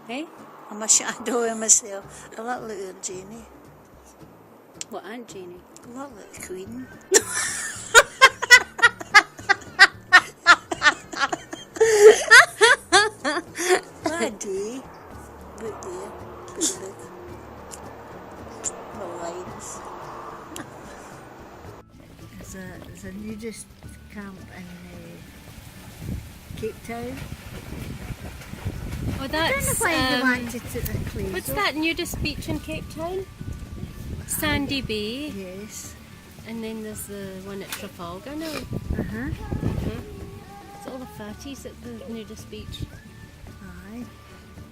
Hey? I'm a shadow of myself. I look like her Jenny. What, Aunt Jeannie? I look like the Queen. Bad day. Look there. Put the book. My lines. There's a nudist camp in Cape Town. Oh, I don't know that's... why they wanted to close. what's that nudist beach in Cape Town? Sandy Bay. Yes. And then there's the one at Trafalgar now. Uh-huh. It's all the fatties at the nudist beach. Aye.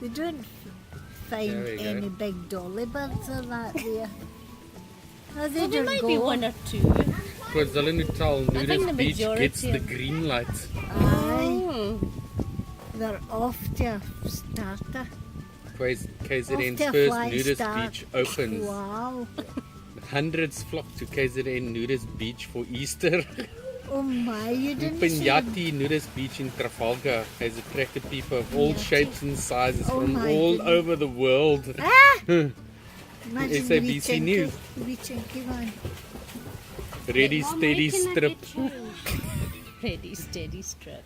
We don't find There we go. any big dolly birds or that there. No, they Well, there don't might go. be one or two. Because the Natal think the nudist beach majority gets the of- green light. Aye. Oh. They're off to a starter. KZN's Off to a first flying nudist start. beach opens. Wow. Hundreds flock to KZN nudist beach for Easter. Oh my, you didn't see them. Pinyati nudist beach in Trafalgar has attracted people of all Pinyati. shapes and sizes Oh from my all goodness. over the world. Ah! Imagine SABC wee News. Chinky, wee Chinky one. Ready, Mom, steady, when can I strip. get changed? Ready, steady, strip.